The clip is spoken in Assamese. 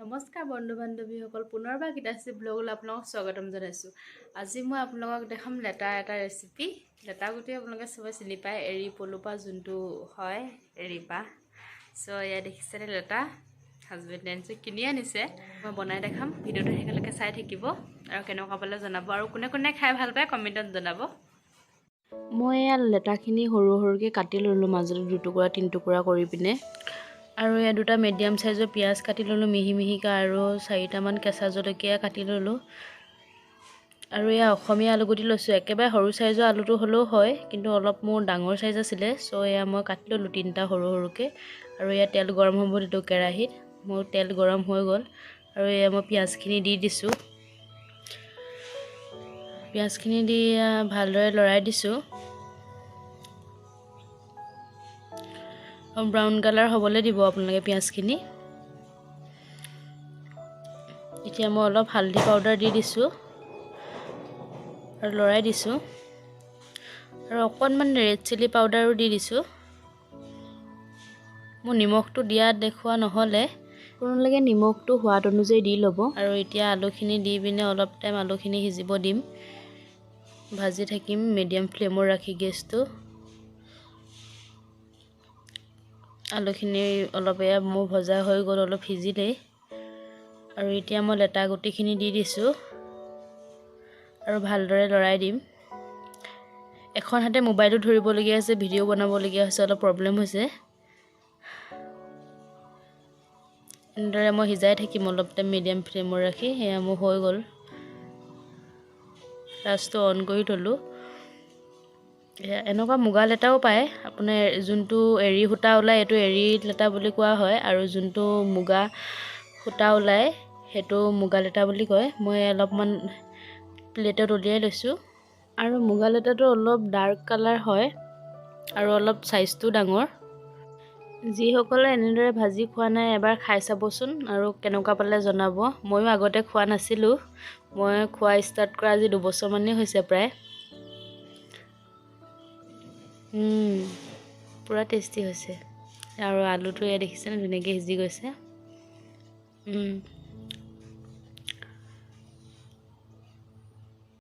নমস্কাৰ বন্ধু বান্ধৱীসকল, পুনৰবাৰ গীতাশ্ৰী ব্লগলৈ আপোনালোকক স্বাগতম জনাইছোঁ। আজি মই আপোনালোকক দেখাম লেটা এটা ৰেচিপি। লেটা গুটি আপোনালোকে সবে চিনি পায়, এৰী পলুৰ পৰা যোনটো হয় এৰী পা। এয়া দেখিছেনে লেটা হাজবেণ্ডে আনিছে, কিনি আনিছে। মই বনাই দেখাম, ভিডিঅ'টো শেষলৈকে চাই থাকিব আৰু কেনেকুৱা পালে জনাব, আৰু কোনে কোনে খাই ভাল পায় কমেণ্টত জনাব। মই এয়া লেটাখিনি সৰু সৰুকৈ কাটি ল'লোঁ, মাজতে দুটুকুৰা তিনিটুকুৰা কৰি পিনে। আৰু এয়া দুটা মিডিয়াম সাইজৰ পিঁয়াজ কাটি ল'লোঁ মিহি মিহিকৈ, আৰু 4টামান কেঁচা জলকীয়া কাটি ল'লোঁ। আৰু এয়া অসমীয়া আলুগুটি লৈছোঁ, একেবাৰে সৰু সাইজৰ আলুটো হ'লেও হয়, কিন্তু অলপ মোৰ ডাঙৰ সাইজ আছিলে। এয়া মই কাটি ল'লোঁ 3টা সৰু সৰুকৈ। আৰু এয়া তেল গৰম হ'ব দিলোঁ কেৰাহীত। মোৰ তেল গৰম হৈ গ'ল, আৰু এয়া মই পিঁয়াজখিনি দি দিছোঁ। পিঁয়াজখিনি দি ভালদৰে লৰাই দিছোঁ। ব্ৰাউন কালাৰ হ'বলৈ দিব আপোনালোকে পিঁয়াজখিনি। এতিয়া মই অলপ হালধি পাউডাৰ দি দিছোঁ আৰু লৰাই দিছোঁ, আৰু অকণমান ৰেড চিলি পাউডাৰো দি দিছোঁ। মোৰ নিমখটো দিয়া দেখুওৱা নহ'লে আপোনালোকে নিমখটো সোৱাদ অনুযায়ী দি ল'ব। আৰু এতিয়া আলুখিনি দি পিনে অলপ টাইম আলুখিনি সিজিব দিম, ভাজি থাকিম মিডিয়াম ফ্লেমত ৰাখি গেছটো। আলুখিনি অলপ এয়া মোৰ ভজা হৈ গ'ল, অলপ সিজিলেই। আৰু এতিয়া মই লেটা গুটিখিনি দি দিছোঁ আৰু ভালদৰে লৰাই দিম। এখন হাতে মোবাইলটো ধৰিবলগীয়া হৈছে, ভিডিঅ' বনাবলগীয়া হৈছে, অলপ প্ৰব্লেম হৈছে। এনেদৰে মই সিজাই থাকিম অলপ টাইম মিডিয়াম ফ্লেমত ৰাখি। সেয়া মোৰ হৈ গ'ল, গেছটো অন কৰি থ'লোঁ। এনেকুৱা মুগা লেটাও পায়, আপোনাৰ যোনটো এৰী সূতা ওলায় এইটো এৰী লেটা বুলি কোৱা হয়, আৰু যোনটো মুগা সূতা ওলায় সেইটো মুগা লেটা বুলি কয়। মই অলপমান প্লেটত উলিয়াই লৈছোঁ। আৰু মুগা লেটাটো অলপ ডাৰ্ক কালাৰ হয়, আৰু অলপ চাইজটো ডাঙৰ। যিসকলে এনেদৰে ভাজি খোৱা নাই এবাৰ খাই চাবচোন, আৰু কেনেকুৱা পালে জনাব। ময়ো আগতে খোৱা নাছিলোঁ, মই খোৱা ষ্টাৰ্ট কৰা আজি 2 বছৰমানেই হৈছে প্ৰায়। পুৰা টেষ্টি হৈছে, আৰু আলুটো এয়া দেখিছেনে ধুনীয়াকৈ সিজি গৈছে।